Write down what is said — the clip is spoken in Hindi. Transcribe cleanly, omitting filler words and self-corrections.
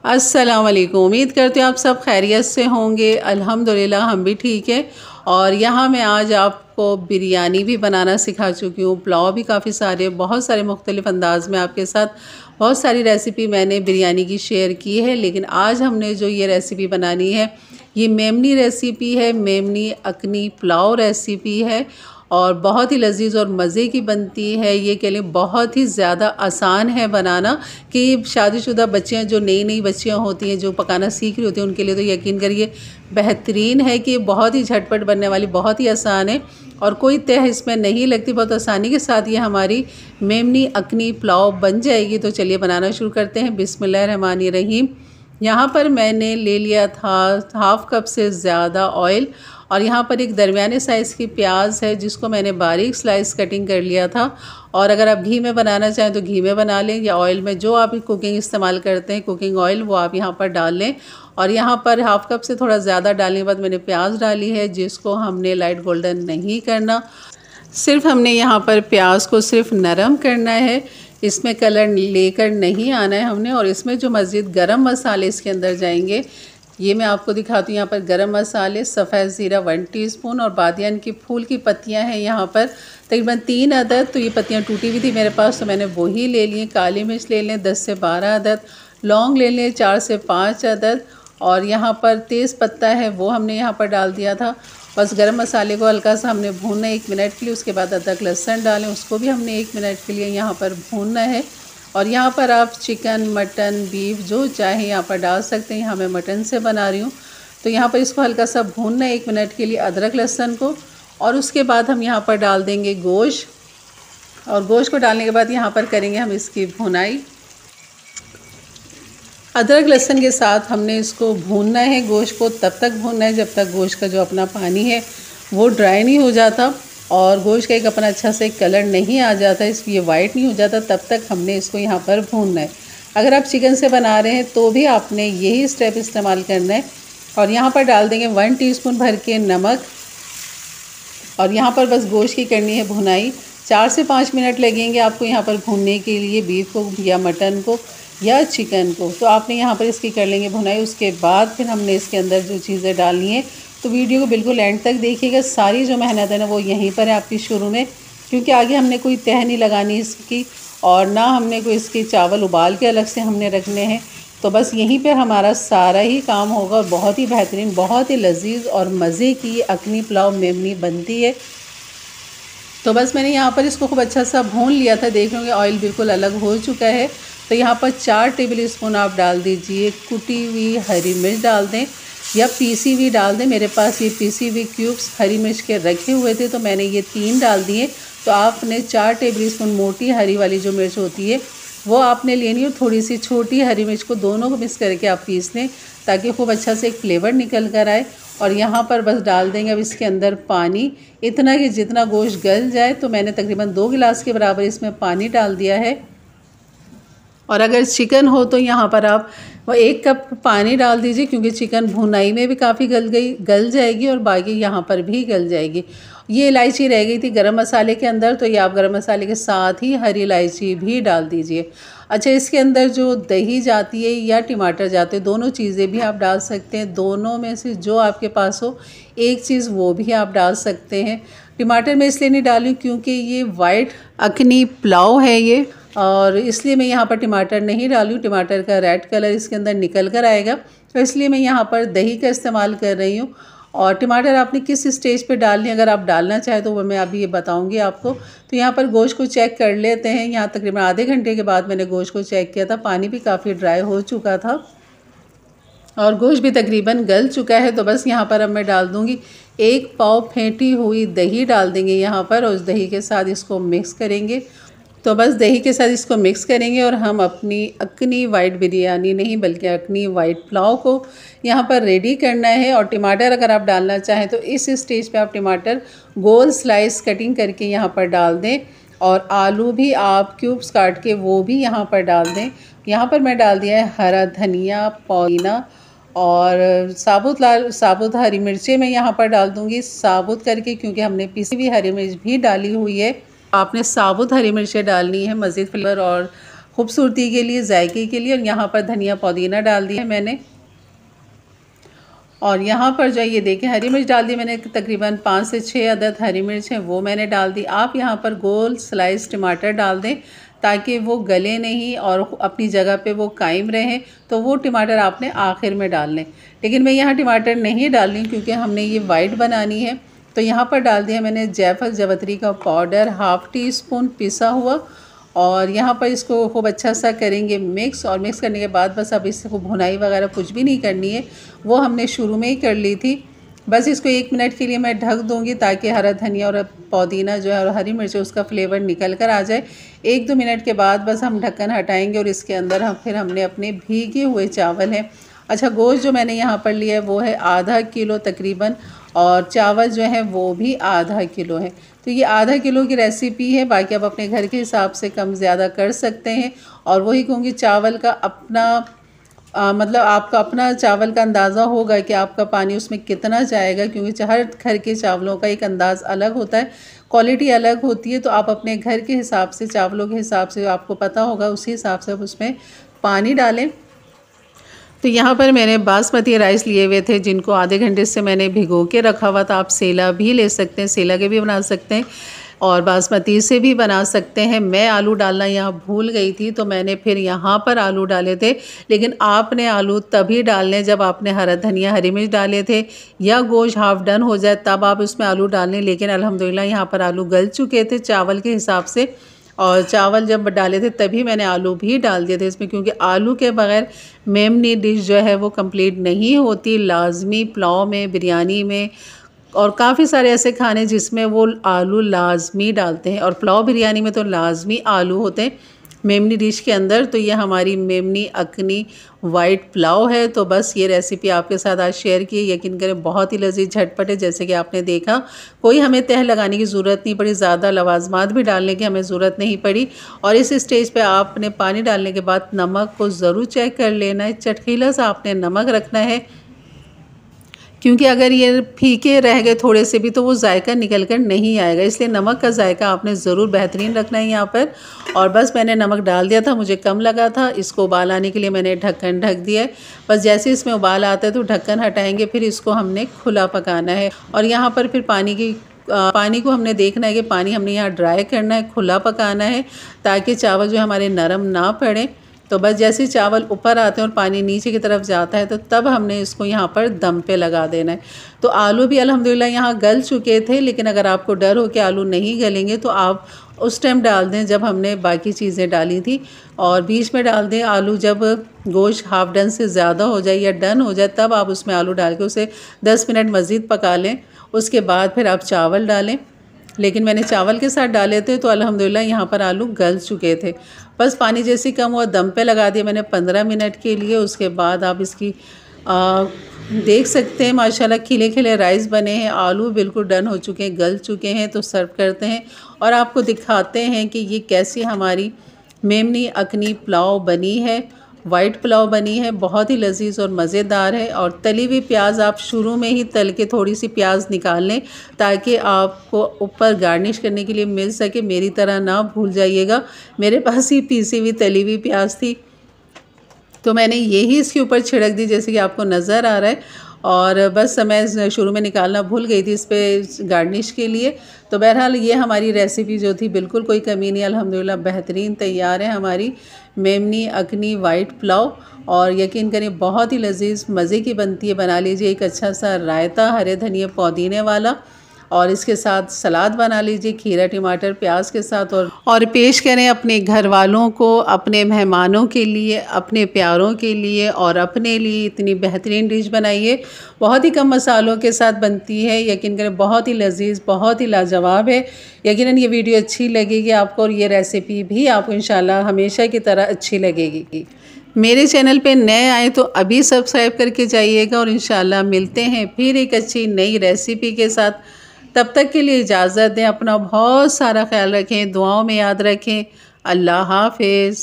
अस्सलाम वालेकुम। उम्मीद करते हैं आप सब खैरियत से होंगे। अल्हम्दुलिल्लाह हम भी ठीक है। और यहाँ मैं आज आपको बिरयानी भी बनाना सिखा चुकी हूँ। पुलाव भी काफ़ी सारे बहुत सारे मुख्तलिफ़ अंदाज़ में आपके साथ बहुत सारी रेसिपी मैंने बिरयानी की शेयर की है। लेकिन आज हमने जो ये रेसिपी बनानी है ये मेमनी रेसिपी है। मेमनी अकनी पुलाव रेसिपी है और बहुत ही लजीज़ और मज़े की बनती है। ये कह लें बहुत ही ज़्यादा आसान है बनाना कि शादीशुदा बच्चियाँ जो नई नई बच्चियाँ होती हैं जो पकाना सीख रही होती हैं उनके लिए तो यकीन करिए बेहतरीन है कि बहुत ही झटपट बनने वाली, बहुत ही आसान है और कोई तह इसमें नहीं लगती। बहुत आसानी के साथ ये हमारी मेमनी अकनी पुलाव बन जाएगी। तो चलिए बनाना शुरू करते हैं। बिस्मिल्लाहिर्रहमानिर्रहीम। यहाँ पर मैंने ले लिया था हाफ़ कप से ज़्यादा ऑयल और यहाँ पर एक दरमियाने साइज़ की प्याज है जिसको मैंने बारीक स्लाइस कटिंग कर लिया था। और अगर आप घी में बनाना चाहें तो घी में बना लें या ऑयल में, जो आप कुकिंग इस्तेमाल करते हैं कुकिंग ऑयल वो आप यहाँ पर डाल लें। और यहाँ पर हाफ़ कप से थोड़ा ज़्यादा डालने के बाद मैंने प्याज डाली है जिसको हमने लाइट गोल्डन नहीं करना, सिर्फ हमने यहाँ पर प्याज को सिर्फ नरम करना है, इसमें कलर लेकर नहीं आना है हमने। और इसमें जो मज़ीद गरम मसाले इसके अंदर जाएंगे ये मैं आपको दिखाती हूँ। यहाँ पर गरम मसाले, सफ़ेद ज़ीरा 1 टीस्पून और बादियान की फूल की पत्तियाँ हैं यहाँ पर तकरीबन 3 अदद। तो ये पत्तियाँ टूटी हुई थी मेरे पास तो मैंने वही ले लिए। काली मिर्च ले लें 10 से 12 अदद, लौंग ले लें 4 से 5 अदद और यहाँ पर तेज़ पत्ता है वो हमने यहाँ पर डाल दिया था। बस गरम मसाले को हल्का सा हमने भूनना है 1 मिनट के लिए। उसके बाद अदरक लहसुन डालें, उसको भी हमने 1 मिनट के लिए यहाँ पर भूनना है। और यहाँ पर आप चिकन, मटन, बीफ जो चाहे यहाँ पर डाल सकते हैं। यहाँ मैं मटन से बना रही हूँ तो यहाँ पर इसको हल्का सा भूनना है 1 मिनट के लिए अदरक लहसुन को। और उसके बाद हम यहाँ पर डाल देंगे गोश्त और गोश्त को डालने के बाद यहाँ पर करेंगे हम इसकी भुनाई। अदरक लहसुन के साथ हमने इसको भूनना है, गोश्त को तब तक भूनना है जब तक गोश्त का जो अपना पानी है वो ड्राई नहीं हो जाता और गोश्त का एक अपना अच्छा से कलर नहीं आ जाता, इसलिए वाइट नहीं हो जाता, तब तक हमने इसको यहाँ पर भूनना है। अगर आप चिकन से बना रहे हैं तो भी आपने यही स्टेप इस्तेमाल करना है। और यहाँ पर डाल देंगे 1 टीस्पून भर के नमक और यहाँ पर बस गोश्त की करनी है भुनाई। 4 से 5 मिनट लगेंगे आपको यहाँ पर भूनने के लिए बीफ को या मटन को या चिकन को। तो आपने यहाँ पर इसकी कर लेंगे भुनाई। उसके बाद फिर हमने इसके अंदर जो चीज़ें डालनी है तो वीडियो को बिल्कुल एंड तक देखिएगा। सारी जो मेहनत है ना वो यहीं पर है आपकी शुरू में, क्योंकि आगे हमने कोई तह नहीं लगानी इसकी और ना हमने कोई इसके चावल उबाल के अलग से हमने रखने हैं। तो बस यहीं पर हमारा सारा ही काम होगा और बहुत ही बेहतरीन, बहुत ही लजीज़ और मज़े की अकनी पुलाव मेमनी बनती है। तो बस मैंने यहाँ पर इसको खूब अच्छा सा भून लिया था। देख लोगे ऑयल बिल्कुल अलग हो चुका है। तो यहाँ पर 4 टेबल स्पून आप डाल दीजिए कुटी हुई हरी मिर्च डाल दें या पीसी हुई डाल दें। मेरे पास ये पीसी हुई क्यूब्स हरी मिर्च के रखे हुए थे तो मैंने ये 3 डाल दिए। तो आपने 4 टेबल स्पून मोटी हरी वाली जो मिर्च होती है वो आपने लेनी और थोड़ी सी छोटी हरी मिर्च को दोनों को मिक्स करके आप पीस लें ताकि खूब अच्छा से एक फ्लेवर निकल कर आए। और यहाँ पर बस डाल देंगे अब इसके अंदर पानी, इतना कि जितना गोश्त गल जाए। तो मैंने तकरीबन 2 गिलास के बराबर इसमें पानी डाल दिया है। और अगर चिकन हो तो यहाँ पर आप वो 1 कप पानी डाल दीजिए, क्योंकि चिकन भुनाई में भी काफ़ी गल जाएगी और बाकी यहाँ पर भी गल जाएगी। ये इलायची रह गई थी गरम मसाले के अंदर, तो ये आप गरम मसाले के साथ ही हरी इलायची भी डाल दीजिए। अच्छा, इसके अंदर जो दही जाती है या टमाटर जाते हैं दोनों चीज़ें भी आप डाल सकते हैं। दोनों में से जो आपके पास हो एक चीज़ वो भी आप डाल सकते हैं। टमाटर मैं इसलिए नहीं डाली क्योंकि ये वाइट अखनी पुलाव है ये, और इसलिए मैं यहाँ पर टमाटर नहीं डालूँ। टमाटर का रेड कलर इसके अंदर निकल कर आएगा, तो इसलिए मैं यहाँ पर दही का इस्तेमाल कर रही हूँ। और टमाटर आपने किस स्टेज पे डालनी है अगर आप डालना चाहें तो वो मैं अभी ये बताऊंगी आपको। तो यहाँ पर गोश्त को चेक कर लेते हैं। यहाँ तकरीबन आधे घंटे के बाद मैंने गोश्त को चेक किया था, पानी भी काफ़ी ड्राई हो चुका था और गोश्त भी तकरीबन गल चुका है। तो बस यहाँ पर अब मैं डाल दूँगी 1 पाव फेंटी हुई दही डाल देंगे यहाँ पर और उस दही के साथ इसको मिक्स करेंगे। तो बस दही के साथ इसको मिक्स करेंगे और हम अपनी अकनी वाइट बिरयानी नहीं बल्कि अकनी वाइट पुलाव को यहाँ पर रेडी करना है। और टमाटर अगर आप डालना चाहें तो इस स्टेज पे आप टमाटर गोल स्लाइस कटिंग करके यहाँ पर डाल दें और आलू भी आप क्यूब्स काट के वो भी यहाँ पर डाल दें। यहाँ पर मैं डाल दिया है हरा धनिया, पुदीना और साबुत हरी मिर्चें मैं यहाँ पर डाल दूँगी साबुत करके, क्योंकि हमने पीसी हुई हरी मिर्च भी डाली हुई है। आपने साबुत हरी मिर्चें डालनी है, मज़ीद फ्लेवर और खूबसूरती के लिए, जायके के लिए। और यहाँ पर धनिया पुदीना डाल दिया है मैंने। और यहाँ पर जो ये देखें हरी मिर्च डाल दी मैंने, तकरीबन 5 से 6 अदद हरी मिर्च हैं वो मैंने डाल दी। आप यहाँ पर गोल स्लाइस टमाटर डाल दें ताकि वो गले नहीं और अपनी जगह पे वो कायम रहें। तो वो टमाटर आपने आखिर में डाल लें, लेकिन मैं यहाँ टमाटर नहीं डाल रही क्योंकि हमने ये वाइट बनानी है। तो यहाँ पर डाल दिया मैंने जायफल जावित्री का पाउडर, हाफ़ टी स्पून पिसा हुआ। और यहाँ पर इसको खूब अच्छा सा करेंगे मिक्स। और मिक्स करने के बाद बस अब इसको भुनाई वगैरह कुछ भी नहीं करनी है, वो हमने शुरू में ही कर ली थी। बस इसको 1 मिनट के लिए मैं ढक दूँगी ताकि हरा धनिया और पुदीना जो है और हरी मिर्च उसका फ्लेवर निकल कर आ जाए। 1-2 मिनट के बाद बस हम ढक्कन हटाएंगे और इसके अंदर हमने अपने भीगे हुए चावल हैं। अच्छा, गोश्त जो मैंने यहाँ पर लिया है वो है आधा किलो तकरीबन, और चावल जो है वो भी आधा किलो है। तो ये आधा किलो की रेसिपी है, बाकी आप अपने घर के हिसाब से कम ज़्यादा कर सकते हैं। और वही कहूँगी चावल का अपना मतलब आपका अपना चावल का अंदाज़ा होगा कि आपका पानी उसमें कितना जाएगा, क्योंकि हर घर के चावलों का एक अंदाज़ अलग होता है, क्वालिटी अलग होती है। तो आप अपने घर के हिसाब से, चावलों के हिसाब से आपको पता होगा, उसी हिसाब से आप उसमें पानी डालें। तो यहाँ पर मैंने बासमती राइस लिए हुए थे जिनको आधे घंटे से मैंने भिगो के रखा हुआ था। आप सेला भी ले सकते हैं, सेला के भी बना सकते हैं और बासमती से भी बना सकते हैं। मैं आलू डालना यहाँ भूल गई थी तो मैंने फिर यहाँ पर आलू डाले थे, लेकिन आपने आलू तभी डालने जब आपने हरा धनिया हरी मिर्च डाले थे या गोश्त हाफ डन हो जाए तब आप उसमें आलू डालें। लेकिन अल्हम्दुलिल्लाह यहाँ पर आलू गल चुके थे चावल के हिसाब से, और चावल जब डाले थे तभी मैंने आलू भी डाल दिए थे इसमें, क्योंकि आलू के बगैर मेमनी डिश जो है वो कंप्लीट नहीं होती। लाजमी पुलाव में, बिरयानी में और काफ़ी सारे ऐसे खाने जिसमें वो आलू लाजमी डालते हैं, और पुलाव बिरयानी में तो लाजमी आलू होते हैं मेमनी डिश के अंदर। तो ये हमारी मेमनी अखनी वाइट पुलाव है। तो बस ये रेसिपी आपके साथ आज शेयर की। यकीन करें बहुत ही लजीज झटपट है, जैसे कि आपने देखा कोई हमें तह लगाने की ज़रूरत नहीं पड़ी, ज़्यादा लवाजमात भी डालने की हमें ज़रूरत नहीं पड़ी। और इस स्टेज पे आपने पानी डालने के बाद नमक को ज़रूर चेक कर लेना है, चटकीला सा आपने नमक रखना है, क्योंकि अगर ये फीके रह गए थोड़े से भी तो वो जायका निकल कर नहीं आएगा, इसलिए नमक का जायका आपने ज़रूर बेहतरीन रखना है यहाँ पर। और बस मैंने नमक डाल दिया था, मुझे कम लगा था, इसको उबाल आने के लिए मैंने ढक्कन ढक दिया है। बस जैसे इसमें उबाल आता है तो ढक्कन हटाएंगे, फिर इसको हमने खुला पकाना है। और यहाँ पर फिर पानी को हमने देखना है कि पानी हमने यहाँ ड्राई करना है, खुला पकाना है ताकि चावल जो हमारे नरम ना पड़े। तो बस जैसे चावल ऊपर आते हैं और पानी नीचे की तरफ जाता है तो तब हमने इसको यहाँ पर दम पे लगा देना है। तो आलू भी अल्हम्दुलिल्लाह यहाँ गल चुके थे, लेकिन अगर आपको डर हो कि आलू नहीं गलेंगे तो आप उस टाइम डाल दें जब हमने बाकी चीज़ें डाली थी, और बीच में डाल दें आलू जब गोश्त हाफ डन से ज़्यादा हो जाए या डन हो जाए तब आप उसमें आलू डाल के उसे 10 मिनट मज़ीद पका लें। उसके बाद फिर आप चावल डालें, लेकिन मैंने चावल के साथ डाले थे तो अल्हम्दुलिल्लाह यहाँ पर आलू गल चुके थे। बस पानी जैसे कम हुआ दम पे लगा दिया मैंने 15 मिनट के लिए। उसके बाद आप इसकी देख सकते हैं माशाल्लाह खिले खिले राइस बने हैं, आलू बिल्कुल डन हो चुके हैं, गल चुके हैं। तो सर्व करते हैं और आपको दिखाते हैं कि ये कैसी हमारी मेमनी अखनी पुलाव बनी है, वाइट पुलाव बनी है, बहुत ही लजीज और मज़ेदार है। और तली हुई प्याज आप शुरू में ही तल के थोड़ी सी प्याज निकाल लें ताकि आपको ऊपर गार्निश करने के लिए मिल सके। मेरी तरह ना भूल जाइएगा, मेरे पास ही पीसी हुई तली हुई प्याज थी तो मैंने यही इसके ऊपर छिड़क दी जैसे कि आपको नज़र आ रहा है। और बस मैं शुरू में निकालना भूल गई थी इस पर गार्निश के लिए। तो बहरहाल ये हमारी रेसिपी जो थी बिल्कुल कोई कमी नहीं, अल्हम्दुलिल्लाह बेहतरीन तैयार है हमारी मेमनी अखनी वाइट पुलाव। और यकीन करें बहुत ही लजीज मज़े की बनती है। बना लीजिए एक अच्छा सा रायता हरे धनिया पुदीने वाला, और इसके साथ सलाद बना लीजिए खीरा टमाटर प्याज के साथ, और पेश करें अपने घर वालों को, अपने मेहमानों के लिए, अपने प्यारों के लिए और अपने लिए। इतनी बेहतरीन डिश बनाइए, बहुत ही कम मसालों के साथ बनती है। यकीन करें बहुत ही लजीज, बहुत ही लाजवाब है। यकीनन ये वीडियो अच्छी लगेगी आपको और ये रेसिपी भी आपको इंशाल्लाह हमेशा की तरह अच्छी लगेगी। मेरे चैनल पे नए आए तो अभी सब्सक्राइब करके जाइएगा, और इंशाल्लाह मिलते हैं फिर एक अच्छी नई रेसिपी के साथ। तब तक के लिए इजाज़त दें, अपना बहुत सारा ख्याल रखें, दुआओं में याद रखें। अल्लाह हाफ़िज़।